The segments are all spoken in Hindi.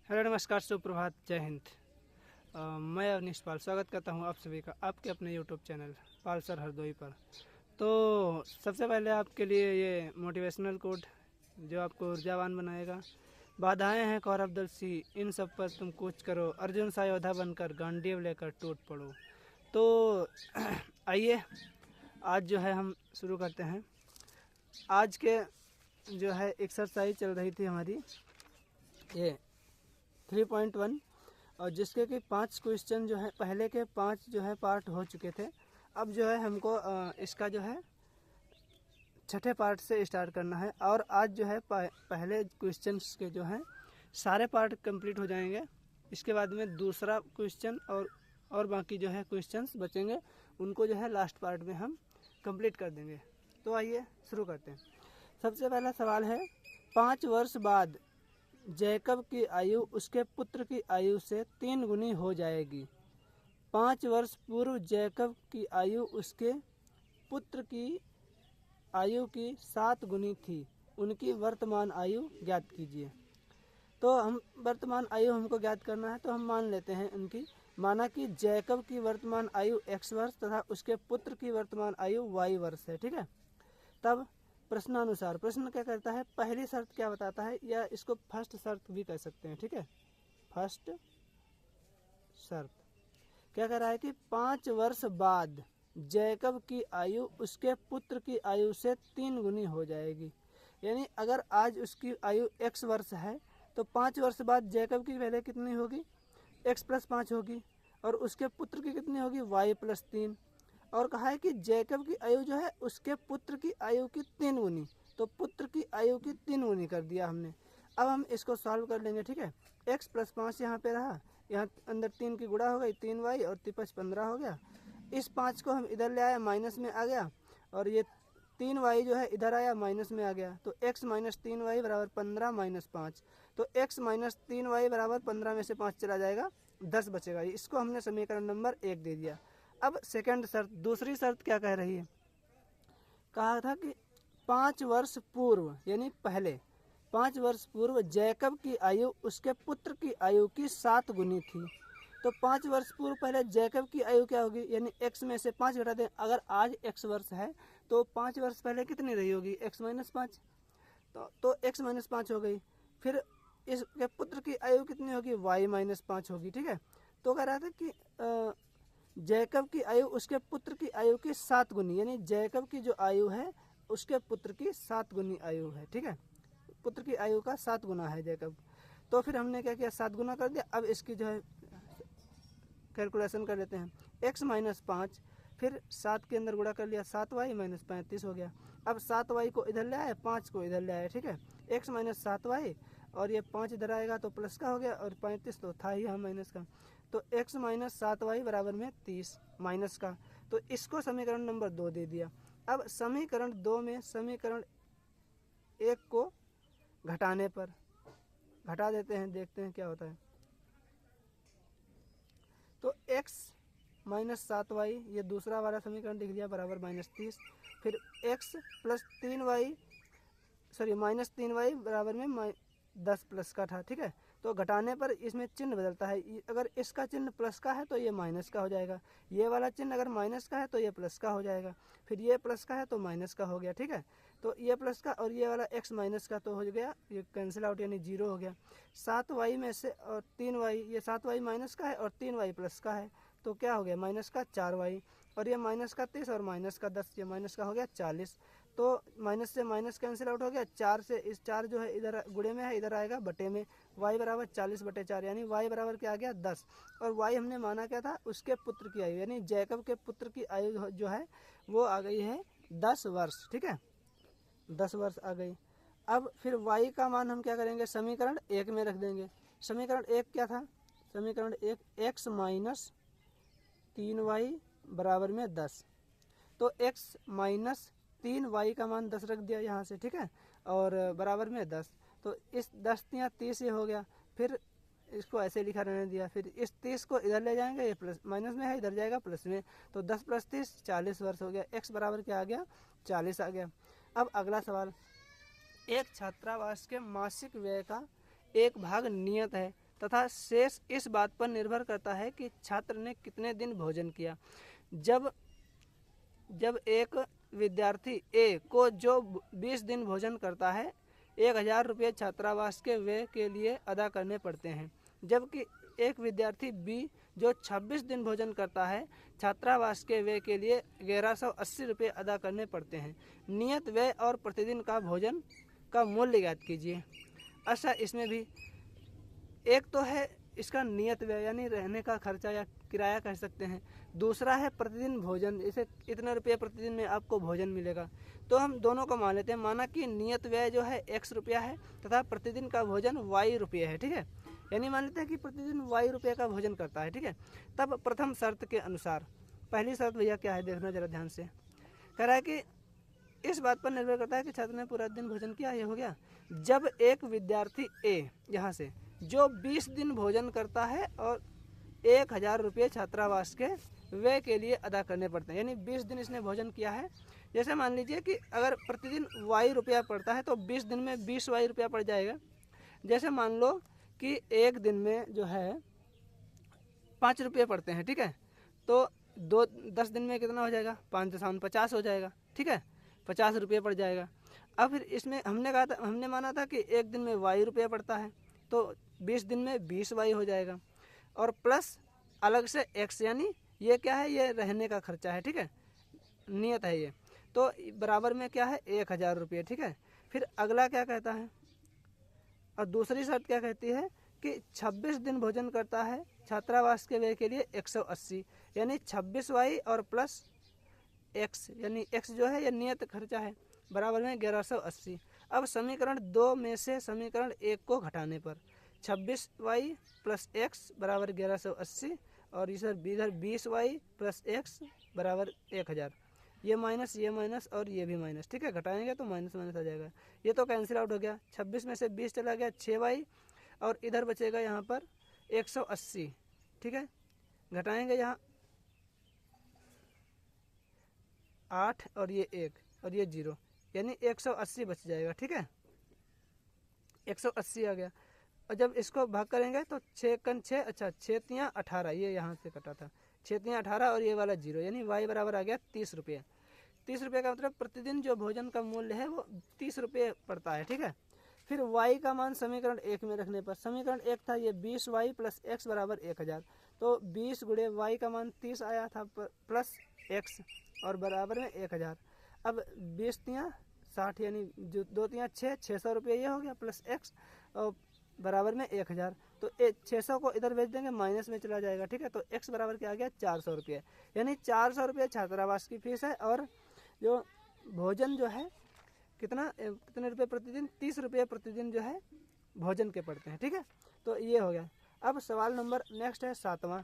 हेलो नमस्कार सुप्रभात जय हिंद। मैं अवनीश पाल स्वागत करता हूं आप सभी का आपके अपने यूट्यूब चैनल पाल सर हरदोई पर। तो सबसे पहले आपके लिए ये मोटिवेशनल कोड जो आपको ऊर्जावान बनाएगा। बाधाएं हैं कौरव दल सी, इन सब पर तुम कूच करो, अर्जुन सा योद्धा बनकर गांडीव लेकर टूट पड़ो। तो आइए आज जो है हम शुरू करते हैं। आज के जो है एक्सरसाइज चल रही थी हमारी ये 3.1 और जिसके कि 5 क्वेश्चन जो है पहले के 5 जो है पार्ट हो चुके थे। अब जो है हमको इसका जो है छठे पार्ट से स्टार्ट करना है और आज जो है पहले क्वेश्चंस के जो है सारे पार्ट कंप्लीट हो जाएंगे। इसके बाद में दूसरा क्वेश्चन और बाकी जो है क्वेश्चंस बचेंगे उनको जो है लास्ट पार्ट में हम कंप्लीट कर देंगे। तो आइए शुरू करते हैं। सबसे पहला सवाल है, 5 वर्ष बाद जैकब की आयु उसके पुत्र की आयु से 3 गुनी हो जाएगी। 5 वर्ष पूर्व जैकब की आयु उसके पुत्र की आयु की 7 गुनी थी। उनकी वर्तमान आयु ज्ञात कीजिए। तो हम वर्तमान आयु हमको ज्ञात करना है, तो हम मान लेते हैं उनकी, माना कि जैकब की वर्तमान आयु x वर्ष तथा उसके पुत्र की वर्तमान आयु y वर्ष है। ठीक है। तब प्रश्नानुसार प्रश्न क्या करता है, पहली शर्त क्या बताता है, या इसको फर्स्ट शर्त भी कह सकते हैं। ठीक है, फर्स्ट शर्त क्या कह रहा है कि 5 वर्ष बाद जैकब की आयु उसके पुत्र की आयु से 3 गुनी हो जाएगी। यानी अगर आज उसकी आयु x वर्ष है तो 5 वर्ष बाद जैकब की पहले कितनी होगी, x + 5 होगी, और उसके पुत्र की कितनी होगी, y + 3। और कहा है कि जैकब की आयु जो है उसके पुत्र की आयु की 3 गुनी, तो पुत्र की आयु की 3 गुनी कर दिया हमने। अब हम इसको सॉल्व कर लेंगे। ठीक है, x + 5 यहाँ पे रहा, यहाँ अंदर 3 की गुणा हो गई 3y और 5 15 हो गया। इस 5 को हम इधर ले आए, माइनस में आ गया, और ये 3y जो है इधर आया माइनस में आ गया। तो x - 3y = 15 - 5। तो x - 3y = 15 में से 5 चला जाएगा, 10 बचेगा। इसको हमने समीकरण नंबर 1 दे दिया। अब सेकंड शर्त, दूसरी शर्त क्या कह रही है, कहा था कि 5 वर्ष पूर्व यानी पहले 5 वर्ष पूर्व जैकब की आयु उसके पुत्र की आयु की 7 गुनी थी। तो 5 वर्ष पूर्व पहले जैकब की आयु क्या होगी, यानी x में से 5 घटा दें। अगर आज x वर्ष है तो 5 वर्ष पहले कितनी रही होगी, x - 5, तो x - 5 हो गई। फिर इसके पुत्र की आयु कितनी होगी, y - 5 होगी। ठीक है, तो कह रहा था कि जैकब की आयु उसके पुत्र की आयु की 7 गुनी, यानी जैकब की जो आयु है उसके पुत्र की 7 गुनी आयु है। ठीक है, पुत्र की आयु का 7 गुना है जैकब। तो फिर हमने क्या किया, 7 गुना कर दिया। अब इसकी जो है कैलकुलेशन कर लेते हैं, x - 5 फिर 7 के अंदर गुणा कर लिया, 7y - 35 हो गया। अब 7y को इधर ले आए, 5 को इधर ले आए। ठीक है, x - 7y और ये 5 इधर आएगा तो प्लस का हो गया, और 35 तो था ही यहाँ माइनस का। तो x - 7y = 30 माइनस का। तो इसको समीकरण नंबर 2 दे दिया। अब समीकरण 2 में समीकरण 1 को घटाने पर घटा देते हैं, देखते हैं क्या होता है। तो x - 7y ये दूसरा वाला समीकरण लिख दिया बराबर -30। फिर x + 3y -3y बराबर में 10 प्लस का था। ठीक है, तो घटाने पर इसमें चिन्ह बदलता है। अगर इसका चिन्ह प्लस का है तो ये माइनस का हो जाएगा, ये वाला चिन्ह अगर माइनस का है तो ये प्लस का हो जाएगा, फिर ये प्लस का है तो माइनस का हो गया। ठीक है, तो ये प्लस का और ये वाला x माइनस का तो हो गया, ये कैंसिल आउट यानी 0 हो गया। 7y में से और 3y, ये 7y माइनस का है और 3y प्लस का है, तो क्या हो गया, माइनस का 4y, और ये माइनस का 30 और माइनस का 10, ये माइनस का हो गया 40। तो माइनस से माइनस कैंसिल आउट हो गया, 4 से इस 4 जो है इधर गुणे में है, इधर आएगा बटे में, y = 40/4, यानी y बराबर क्या आ गया 10। और y हमने माना क्या था, उसके पुत्र की आयु, यानी जैकब के पुत्र की आयु जो है वो आ गई है 10 वर्ष। ठीक है, 10 वर्ष आ गई। अब फिर y का मान हम क्या करेंगे, समीकरण 1 में रख देंगे। समीकरण 1 क्या था, समीकरण 1 x - 3y = 10। तो x - 3y का मान 10 रख दिया यहाँ से। ठीक है, और बराबर में 10। तो इस 10 या 30 ये हो गया, फिर इसको ऐसे लिखा रहने दिया। फिर इस 30 को इधर ले जाएंगे, ये प्लस माइनस में है, इधर जाएगा प्लस में, तो 10 + 30 40 वर्ष हो गया। x बराबर क्या आ गया, 40 आ गया। अब अगला सवाल, एक छात्रावास के मासिक व्यय का 1 भाग नियत है तथा शेष इस बात पर निर्भर करता है कि छात्र ने कितने दिन भोजन किया। जब जब एक विद्यार्थी ए को जो 20 दिन भोजन करता है, 1000 रुपये छात्रावास के व्यय के लिए अदा करने पड़ते हैं, जबकि एक विद्यार्थी बी जो 26 दिन भोजन करता है, छात्रावास के व्यय के लिए 1180 रुपये अदा करने पड़ते हैं। नियत व्यय और प्रतिदिन का भोजन का मूल्य ज्ञात कीजिए। अच्छा, इसमें भी एक तो है इसका नियत व्यय यानी रहने का खर्चा या किराया कह सकते हैं, दूसरा है प्रतिदिन भोजन, जैसे इतने रुपये प्रतिदिन में आपको भोजन मिलेगा। तो हम दोनों को मान लेते हैं, माना कि नियत व्यय जो है x रुपया है तथा प्रतिदिन का भोजन y रुपये है, ठीक है। यानी मान लेते हैं कि प्रतिदिन y रुपये का भोजन करता है, ठीक है। तब प्रथम शर्त के अनुसार, पहली शर्त भैया क्या है देखना जरा ध्यान से, कह रहा है कि इस बात पर निर्भर करता है कि छात्र ने पूरा दिन भोजन किया। ये हो गया जब एक विद्यार्थी ए यहाँ से जो 20 दिन भोजन करता है और 1000 रुपये छात्रावास के व्यय के लिए अदा करने पड़ते हैं, यानी 20 दिन इसने भोजन किया है। जैसे मान लीजिए कि अगर प्रतिदिन y रुपया पड़ता है तो 20 दिन में 20 y रुपया पड़ जाएगा। जैसे मान लो कि एक दिन में जो है 5 रुपये पड़ते हैं, ठीक है, तो 10 दिन में कितना हो जाएगा, 5 दशमलव 50 हो जाएगा, ठीक है, 50 रुपये पड़ जाएगा। अब फिर इसमें हमने माना था कि एक दिन में y रुपया पड़ता है, तो 20 दिन में 20 y हो जाएगा और प्लस अलग से x, यानी ये क्या है, ये रहने का खर्चा है, ठीक है, नियत है ये, तो बराबर में क्या है 1000 रुपये, ठीक है। फिर अगला क्या कहता है, और दूसरी शर्त क्या कहती है कि 26 दिन भोजन करता है छात्रावास के व्यय के लिए 180, यानी 26 y और प्लस x, यानी x जो है ये नियत खर्चा है, बराबर में 1180। अब समीकरण 2 में से समीकरण 1 को घटाने पर 26y प्लस x बराबर 1180 और इधर 20y प्लस x बराबर 1000, ये माइनस और ये भी माइनस, ठीक है, घटाएंगे तो माइनस आ जाएगा, ये तो कैंसिल आउट हो गया। 26 में से 20 चला गया, 6y और इधर बचेगा यहाँ पर 180, ठीक है, घटाएंगे यहाँ 8 और ये 1 और ये 0, यानी 180 बच जाएगा, ठीक है, 180 आ गया। और जब इसको भाग करेंगे तो 6 कन 6, अच्छा 6 तियाँ 18, ये यहाँ से कटा था, 6 तियाँ 18 और ये वाला 0, यानी y बराबर आ गया 30 रुपये। 30 रुपये का मतलब प्रतिदिन जो भोजन का मूल्य है वो 30 रुपये पड़ता है, ठीक है। फिर y का मान समीकरण 1 में रखने पर, समीकरण 1 था ये 20y प्लस x बराबर 1000, तो 20 गुणे y का मान 30 आया था प्लस x और बराबर में 1000। अब 20 तियाँ 60, यानी जो 2 तियाँ 600 रुपये ये हो गया प्लस x और बराबर में 1000, तो 600 को इधर भेज देंगे, माइनस में चला जाएगा, ठीक है, तो x बराबर क्या आ गया 400 रुपये, यानी 400 रुपये छात्रावास की फीस है और जो भोजन जो है कितने रुपये प्रतिदिन, 30 रुपये प्रतिदिन जो है भोजन के पड़ते हैं, ठीक है, तो ये हो गया। अब सवाल नंबर नेक्स्ट है 7वां,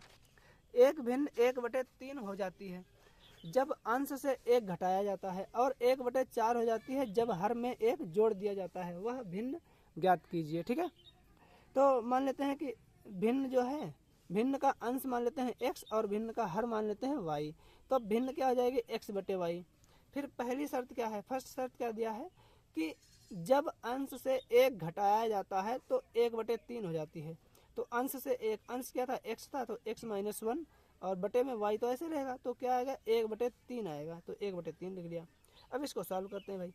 एक भिन्न 1/3 हो जाती है जब अंश से 1 घटाया जाता है और 1/4 हो जाती है जब हर में 1 जोड़ दिया जाता है, वह भिन्न ज्ञात कीजिए, ठीक है। तो मान लेते हैं कि भिन्न जो है, भिन्न का अंश मान लेते हैं x और भिन्न का हर मान लेते हैं y, तो भिन्न क्या हो जाएगी x/y। फिर पहली शर्त क्या है, फर्स्ट शर्त क्या दिया है कि जब अंश से 1 घटाया जाता है तो 1/3 हो जाती है, तो अंश से 1, अंश क्या था x था, तो x - 1 और बटे में y तो ऐसे रहेगा, तो क्या आएगा 1/3 आएगा, तो 1/3 लिख लिया। अब इसको सॉल्व करते हैं भाई,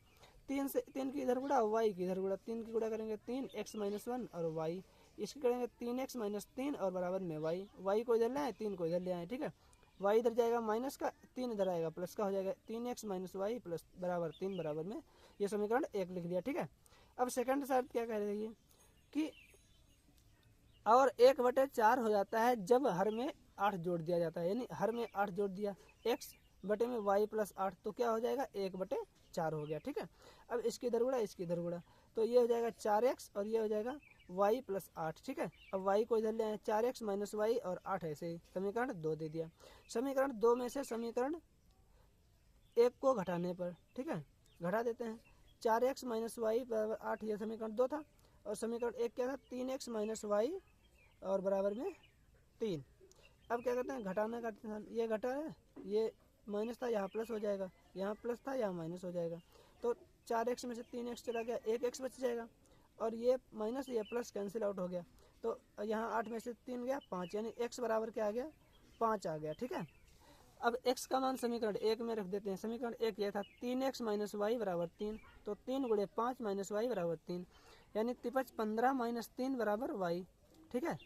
3 की इधर गुड़ा y की इधर गुड़ा, 3 की गुड़ा करेंगे 3 x - 1 और y, इसकी करेंगे 3x - 3 और बराबर में y को इधर ले आए 3 को इधर ले आए, ठीक है, y इधर जाएगा माइनस का, 3 इधर आएगा प्लस का, हो जाएगा 3x - y प्लस बराबर 3 बराबर में, ये समीकरण 1 लिख दिया, ठीक है। अब सेकंड शर्त क्या कह रही है कि और 1/4 हो जाता है जब हर में 8 जोड़ दिया जाता है, यानी हर में 8 जोड़ दिया, x बटे में y प्लस 8, तो क्या हो जाएगा 1/4 हो गया, ठीक है। अब इसकी इधर गुड़ा इसकी इधर गुड़ा, तो ये हो जाएगा 4x और ये हो जाएगा y प्लस 8, ठीक है। अब y को इधर ले आए, 4x - y और 8 ऐसे ही, समीकरण 2 दे दिया। समीकरण 2 में से समीकरण 1 को घटाने पर, ठीक है, घटा देते हैं, 4x - y बराबर 8, यह समीकरण 2 था, और समीकरण 1 क्या था 3x - y और बराबर में 3। अब क्या कहते हैं घटाने का, ये घटा है, ये माइनस था यहाँ प्लस हो जाएगा, यहाँ प्लस था यहाँ माइनस हो जाएगा, तो 4x में से 3x चला गया, 1x बच जाएगा और ये माइनस ये प्लस कैंसिल आउट हो गया, तो यहाँ 8 में से 3 गया 5, यानी x बराबर क्या आ गया 5 आ गया। ठीक है, अब x का मान समीकरण 1 में रख देते हैं। समीकरण 1 यह था 3x माइनस वाई बराबर 3, तो 3 गुणे 5 माइनस वाई बराबर 3, यानी तिपच 15 माइनस 3 बराबर y। ठीक है,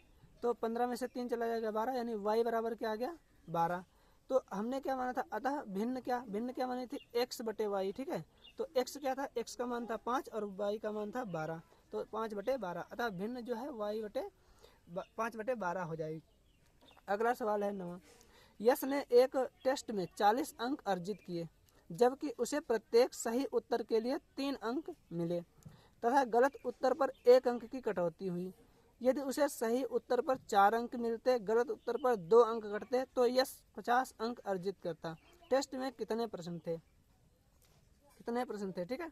तो 15 में से 3 चला जाएगा 12, यानी y बराबर क्या आ गया 12। तो हमने क्या माना था, अतः भिन्न क्या मानी थी x बटे वाई। ठीक है, तो x क्या था, x का मान था 5 और y का मान था 12, तो 5 बटे 12, अतः भिन्न जो है y बटे 5 बटे 12 हो जाएगी। अगला सवाल है 9। यश ने एक टेस्ट में 40 अंक अर्जित किए, जबकि उसे प्रत्येक सही उत्तर के लिए 3 अंक मिले तथा गलत उत्तर पर 1 अंक की कटौती हुई। यदि उसे सही उत्तर पर 4 अंक मिलते, गलत उत्तर पर 2 अंक कटते, तो यश 50 अंक अर्जित करता। टेस्ट में कितने प्रश्न थे? ठीक है,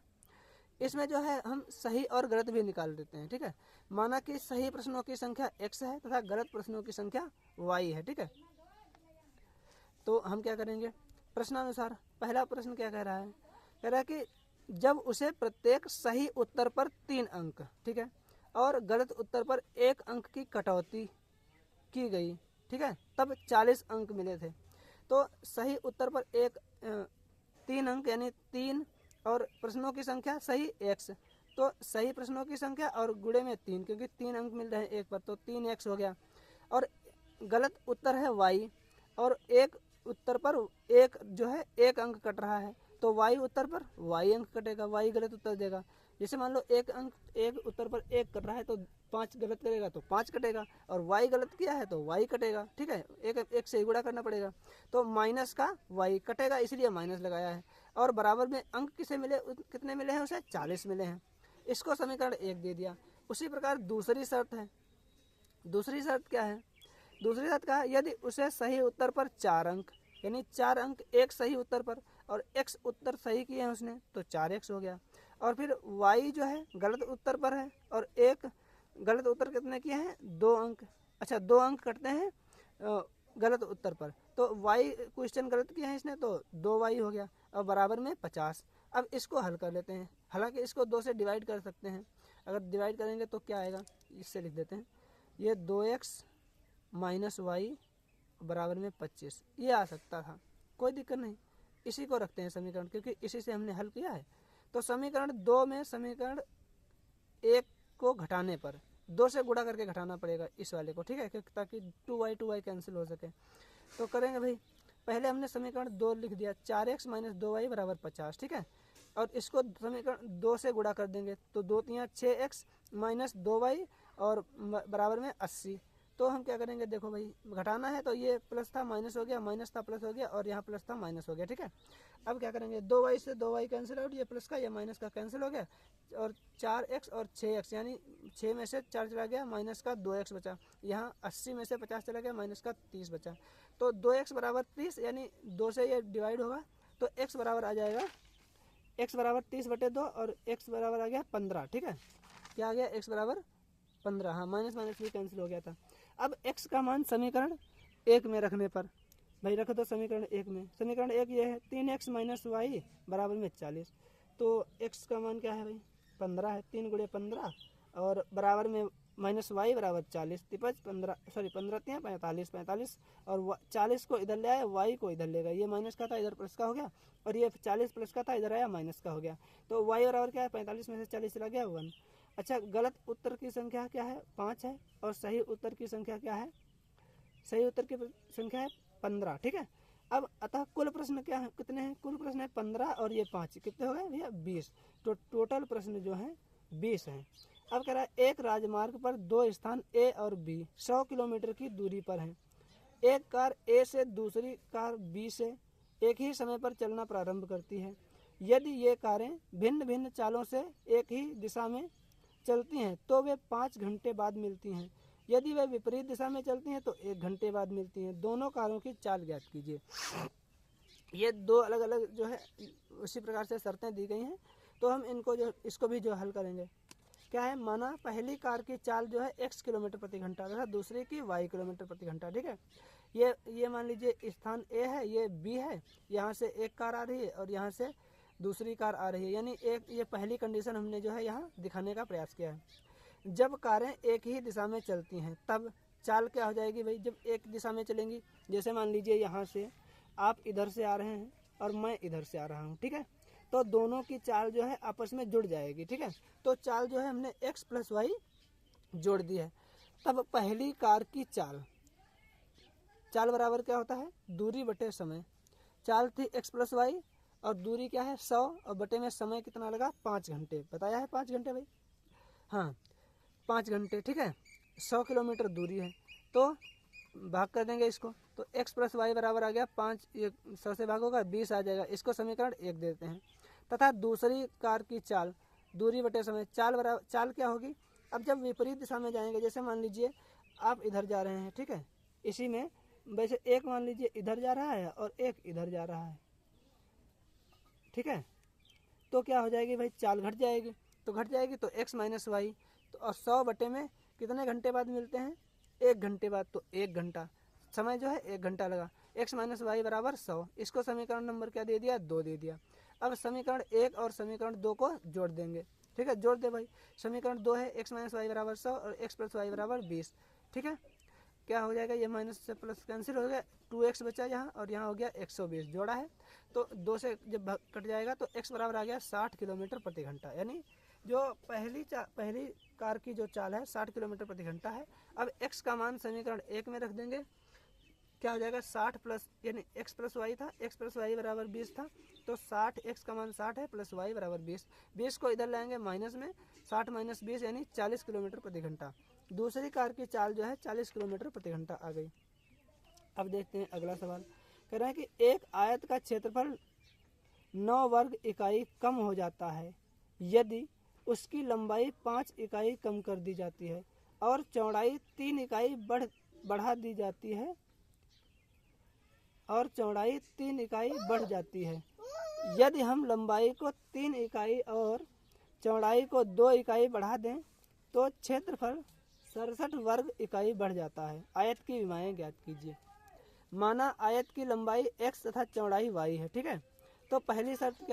इसमें जो है हम सही और गलत भी निकाल देते हैं। ठीक है, माना कि सही प्रश्नों की संख्या x है तथा गलत प्रश्नों की संख्या y है। ठीक है, तो हम क्या करेंगे, प्रश्नानुसार पहला प्रश्न क्या कह रहा है, कह रहा है कि जब उसे प्रत्येक सही उत्तर पर 3 अंक, ठीक है, और गलत उत्तर पर 1 अंक की कटौती की गई, ठीक है, तब 40 अंक मिले थे। तो सही उत्तर पर 3 अंक यानी 3 और प्रश्नों की संख्या सही x, तो सही प्रश्नों की संख्या और गुणे में 3, क्योंकि 3 अंक मिल रहे हैं एक पर, तो 3x हो गया। और गलत उत्तर है y, और एक उत्तर पर एक जो है 1 अंक कट रहा है, तो y उत्तर पर y अंक कटेगा, y गलत उत्तर देगा। जैसे मान लो एक उत्तर पर 1 कट रहा है तो 5 गलत करेगा तो 5 कटेगा, और y गलत किया है तो y कटेगा। ठीक है, एक से गुणा करना पड़ेगा, तो माइनस का y कटेगा, इसलिए माइनस लगाया है। और बराबर में अंक किसे मिले, कितने मिले हैं उसे, 40 मिले हैं। इसको समीकरण 1 दे दिया। उसी प्रकार दूसरी शर्त है। दूसरी शर्त क्या है, दूसरी शर्त का यदि उसे सही उत्तर पर 4 अंक, यानी 4 अंक एक सही उत्तर पर, और x उत्तर सही किए हैं उसने, तो 4x हो गया। और फिर y जो है गलत उत्तर पर है, और एक गलत उत्तर कितने किए हैं, 2 अंक। अच्छा, 2 अंक कटते हैं गलत उत्तर पर, तो y क्वेश्चन गलत किया है इसने, तो 2y हो गया, और बराबर में 50। अब इसको हल कर लेते हैं, हालांकि इसको 2 से डिवाइड कर सकते हैं। अगर डिवाइड करेंगे तो क्या आएगा, इससे लिख देते हैं, ये 2x माइनस वाई बराबर में 25, ये आ सकता था, कोई दिक्कत नहीं। इसी को रखते हैं समीकरण, क्योंकि इसी से हमने हल किया है। तो समीकरण 2 में समीकरण 1 को घटाने पर 2 से गुणा करके घटाना पड़ेगा इस वाले को। ठीक है, ताकि 2y कैंसिल हो सके। तो करेंगे भाई, पहले हमने समीकरण 2 लिख दिया, 4x माइनस 2y बराबर 50। ठीक है, और इसको समीकरण 2 से गुणा कर देंगे, तो 2 तियाँ 6x माइनस 2y और बराबर में 80। तो हम क्या करेंगे, देखो भाई घटाना है, तो ये प्लस था माइनस हो गया, माइनस था प्लस हो गया, और यहाँ प्लस था माइनस हो गया। ठीक है, अब क्या करेंगे, 2y से 2y कैंसिल आउट, ये प्लस का ये माइनस का कैंसिल हो गया, और 4x और 6x, यानी 6 में से 4 चला गया, माइनस का 2x बचा। यहाँ 80 में से 50 चला गया, माइनस का 30 बचा। तो 2x बराबर 30, यानी 2 से ये डिवाइड होगा, तो x बराबर आ जाएगा, x बराबर 30 बटे 2, और x बराबर आ गया 15। ठीक है, क्या आ गया, x बराबर 15। हाँ, माइनस माइनस भी कैंसिल हो गया था। अब x का मान समीकरण 1 में रखने पर, भाई रख दो समीकरण 1 में। समीकरण 1 ये है 3x माइनस वाई बराबर में 40, तो x का मान क्या है भाई, 15 है, 3 गुणे 15, और बराबर में माइनस वाई बराबर 40, तिपच 15 45, 45, और 40 को इधर ले आया, y को इधर ले गया, ये माइनस का था इधर प्लस का हो गया, और ये 40 प्लस का था इधर आया माइनस का हो गया। तो y बराबर क्या है, 45 में से 40 चला गया 1। अच्छा, गलत उत्तर की संख्या क्या है, 5 है, और सही उत्तर की संख्या क्या है, सही उत्तर की संख्या है 15। ठीक है, अब अतः कुल प्रश्न क्या है, कितने हैं, कुल प्रश्न है 15, और ये 5 कितने हो गए भैया, 20। तो टोटल प्रश्न जो है 20 हैं। अब कह रहा है एक राजमार्ग पर 2 स्थान A और B 100 किलोमीटर की दूरी पर हैं। एक कार A से दूसरी कार B से एक ही समय पर चलना प्रारंभ करती है। यदि ये कारें भिन्न भिन्न चालों से एक ही दिशा में चलती हैं तो वे 5 घंटे बाद मिलती हैं। यदि वे विपरीत दिशा में चलती हैं तो 1 घंटे बाद मिलती हैं। दोनों कारों की चाल ज्ञात कीजिए। ये 2 अलग अलग जो है उसी प्रकार से शर्तें दी गई हैं, तो हम इनको जो इसको भी जो हल करेंगे। क्या है, माना पहली कार की चाल जो है x किलोमीटर प्रति घंटा तथा दूसरी की y किलोमीटर प्रति घंटा। ठीक है, ये मान लीजिए स्थान A है, ये B है, यहाँ से एक कार आ रही है और यहाँ से दूसरी कार आ रही है, यानी एक ये पहली कंडीशन हमने जो है यहाँ दिखाने का प्रयास किया है। जब कारें एक ही दिशा में चलती हैं तब चाल क्या हो जाएगी भाई, जब एक दिशा में चलेंगी, जैसे मान लीजिए यहाँ से आप इधर से आ रहे हैं और मैं इधर से आ रहा हूँ, ठीक है, तो दोनों की चाल जो है आपस में जुड़ जाएगी, ठीक है। तो चाल जो है हमने x प्लस वाई जोड़ दी है। तब पहली कार की चाल बराबर क्या होता है, दूरी बटे समय। चाल थी x प्लस वाई और दूरी क्या है 100 और बटे में समय कितना लगा 5 घंटे, बताया है 5 घंटे भाई, हाँ 5 घंटे, ठीक है। 100 किलोमीटर दूरी है तो भाग कर देंगे इसको, तो x प्लस वाई बराबर आ गया 5, ये 100 से भाग होगा 20 आ जाएगा, इसको समीकरण 1 देते हैं। तथा दूसरी कार की चाल दूरी बटे समय, चाल क्या होगी, अब जब विपरीत दिशा में जाएंगे, जैसे मान लीजिए आप इधर जा रहे हैं, ठीक है, इसी में वैसे एक मान लीजिए इधर जा रहा है और एक इधर जा रहा है, ठीक है, तो क्या हो जाएगी भाई, चाल घट जाएगी, तो घट जाएगी तो x माइनस वाई, तो और 100 बटे में कितने घंटे बाद मिलते हैं, 1 घंटे बाद, तो 1 घंटा, समय जो है 1 घंटा लगा। x माइनस वाई बराबर 100, इसको समीकरण नंबर क्या दे दिया, 2 दे दिया। अब समीकरण 1 और समीकरण 2 को जोड़ देंगे, ठीक है, जोड़ दे भाई। समीकरण 2 है x माइनस वाई बराबर 100 और x प्लस वाई बराबर 20, ठीक है, क्या हो जाएगा, ये माइनस से प्लस कैंसिल हो गया, 2x बचा यहाँ और यहाँ हो गया 120 जोड़ा है, तो 2 से जब कट जाएगा तो x बराबर आ गया 60 किलोमीटर प्रति घंटा, यानी जो पहली कार की जो चाल है 60 किलोमीटर प्रति घंटा है। अब x का मान समीकरण 1 में रख देंगे, क्या हो जाएगा 60 प्लस, यानी x प्लस वाई था, x प्लस वाई बराबर 20 था, तो 60, x का मान 60 है प्लस y बराबर 20, 20 को इधर लाएंगे माइनस में, 60 माइनस 20 यानी 40 किलोमीटर प्रति घंटा। दूसरी कार की चाल जो है 40 किलोमीटर प्रति घंटा आ गई। अब देखते हैं अगला सवाल, कह रहा है कि एक आयत का क्षेत्रफल 9 वर्ग इकाई कम हो जाता है यदि उसकी लंबाई 5 इकाई कम कर दी जाती है और चौड़ाई 3 इकाई बढ़ा दी जाती है और चौड़ाई 3 इकाई बढ़ जाती है। यदि हम लंबाई को 3 इकाई और चौड़ाई को 2 इकाई बढ़ा दें तो क्षेत्रफल 67 वर्ग इकाई बढ़ जाता है। आयत की विमाएं ज्ञात कीजिए। माना आयत की लंबाई x तथा चौड़ाई y है, ठीक है, तो पहली शर्त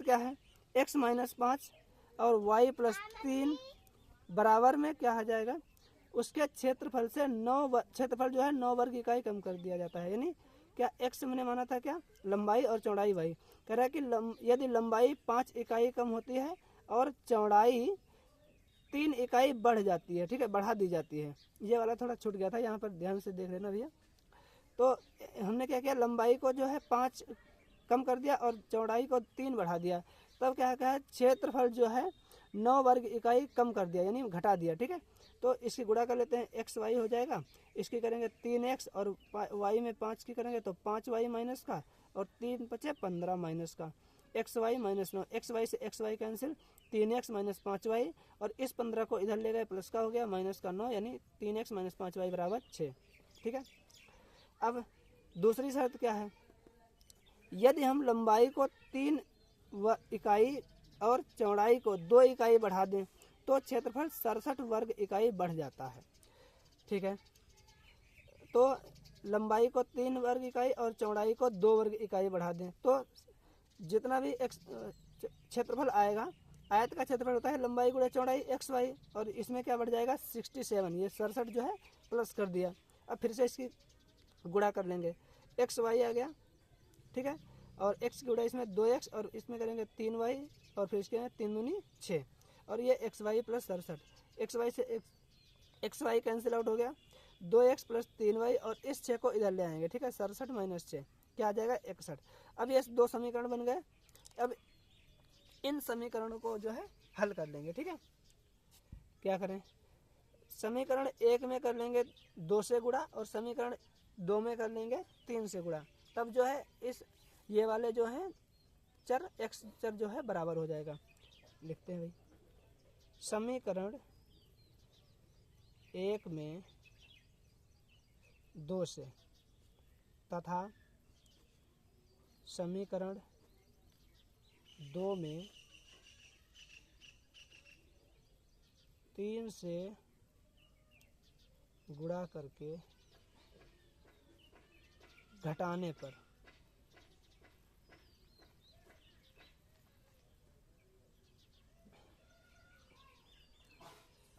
क्या है, x माइनस 5 और y प्लस 3 बराबर में क्या आ जाएगा, उसके क्षेत्रफल से 9 क्षेत्रफल जो है 9 वर्ग इकाई कम कर दिया जाता है। यानी क्या x मैंने माना था क्या, लंबाई और चौड़ाई y, कह रहा है कि यदि लंबाई 5 इकाई कम होती है और चौड़ाई 3 इकाई बढ़ जाती है, ठीक है, बढ़ा दी जाती है। ये वाला थोड़ा छूट गया था, यहाँ पर ध्यान से देख लेना भैया। तो हमने क्या किया, लंबाई को जो है 5 कम कर दिया और चौड़ाई को 3 बढ़ा दिया, तब क्या है क्षेत्रफल जो है 9 वर्ग इकाई कम कर दिया, यानी घटा दिया, ठीक है। तो इसकी गुणा कर लेते हैं, एक्स वाई हो जाएगा, इसकी करेंगे 3x और वाई में 5 की करेंगे तो 5y माइनस का और 3 बचे 15 माइनस का, X Y minus 9, X Y से x Y cancel, 3x minus 5y और इस 15 को इधर ले गए प्लस का हो गया माइनस का 9, यानी 3x माइनस 5y बराबर 6, ठीक है। अब दूसरी शर्त क्या है, यदि हम लंबाई को 3 इकाई और चौड़ाई को 2 इकाई बढ़ा दें तो क्षेत्रफल 67 वर्ग इकाई बढ़ जाता है, ठीक है। तो लंबाई को 3 वर्ग इकाई और चौड़ाई को 2 वर्ग इकाई बढ़ा दें तो जितना भी क्षेत्रफल आएगा, आयत का क्षेत्रफल होता है लंबाई गुणा चौड़ाई एक्स वाई, और इसमें क्या बढ़ जाएगा 67, ये 67 जो है प्लस कर दिया। अब फिर से इसकी गुणा कर लेंगे, एक्स वाई आ गया, ठीक है, और x की गुणा इसमें 2x और इसमें करेंगे 3y और फिर इसके 3 दूनी 6 और ये x y plus 67, x Y से एक्स वाई कैंसिल आउट हो गया, 2x प्लस 3y और इस 6 को इधर ले आएंगे, ठीक है, 67 माइनस 6 क्या आ जाएगा 61। अब ये 2 समीकरण बन गए। अब इन समीकरणों को जो है हल कर लेंगे, ठीक है। क्या करें, समीकरण 1 में कर लेंगे 2 से गुणा और समीकरण 2 में कर लेंगे 3 से गुणा, तब जो है इस ये वाले जो हैं चर x चर जो है बराबर हो जाएगा। लिखते हैं भाई, समीकरण 1 में 2 से तथा समीकरण 2 में 3 से गुणा करके घटाने पर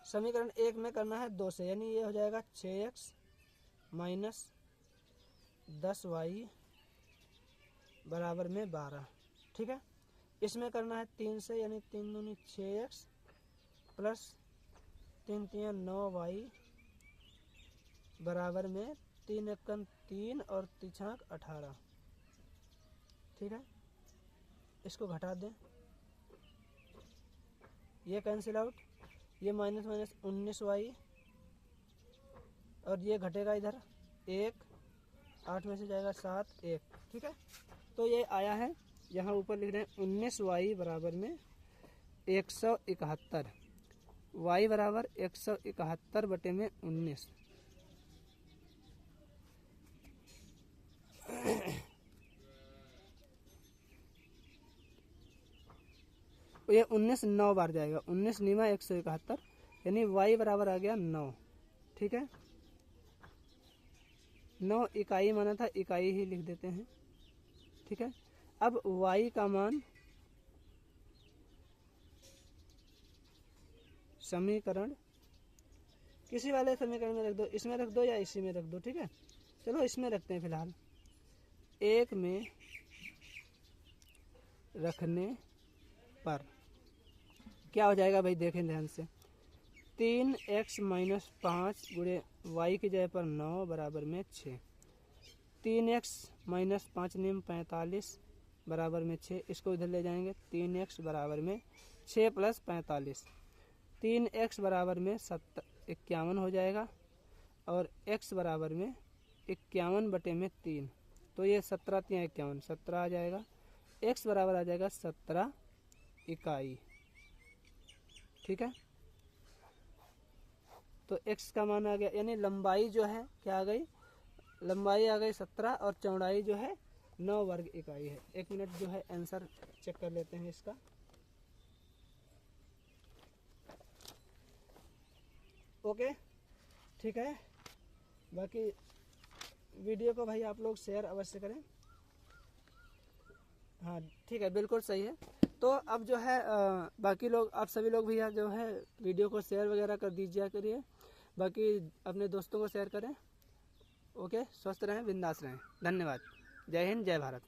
समीकरण 1 में करना है 2 से, यानी ये हो जाएगा 6x माइनस 10y बराबर में 12। ठीक है, इसमें करना है 3 से, यानी 3 दूनी 6x प्लस 3 तियां 9y बराबर में 3 एकम 3 और 3 18। ठीक है, इसको घटा दें, ये कैंसिल आउट, ये माइनस माइनस 19y और ये घटेगा इधर 1, 8 में से जाएगा 7, 1। ठीक है, तो ये आया है, यहाँ ऊपर लिख रहे हैं 19y बराबर में 171, y बराबर 171 बटे में 19। ये 19 9 बार जाएगा, 19 नीमा 171, यानी y बराबर आ गया 9। ठीक है, 9 इकाई माना था, इकाई ही लिख देते हैं। ठीक है, अब y का मान समीकरण किसी वाले समीकरण में रख दो, इसमें रख दो या इसी में रख दो। ठीक है, चलो इसमें रखते हैं फिलहाल। 1 में रखने पर क्या हो जाएगा भाई, देखें ध्यान से। 3x माइनस 5 गुणे वाई की जगह पर 9 बराबर में 6। 3x माइनस 5 नियम 45 बराबर में 6, इसको इधर ले जाएंगे। 3x बराबर में 6 प्लस 45, 3x बराबर में 51 हो जाएगा और x बराबर में 51 बटे में 3, तो ये 17 तियां 51, 17 आ जाएगा। x बराबर आ जाएगा 17 इकाई। ठीक है, तो x का मान आ गया, यानी लंबाई जो है क्या आ गई, लंबाई आ गई 17 और चौड़ाई जो है 9 वर्ग इकाई है। 1 मिनट जो है आंसर चेक कर लेते हैं इसका। ओके, ठीक है, बाकी वीडियो को भाई आप लोग शेयर अवश्य करें। हाँ ठीक है, बिल्कुल सही है। तो अब जो है बाकी लोग, आप सभी लोग भैया जो है वीडियो को शेयर वगैरह कर दीजिए करिए, बाकी अपने दोस्तों को शेयर करें। ओके, स्वस्थ रहें, बिंदास रहें। धन्यवाद। जय हिंद, जय भारत।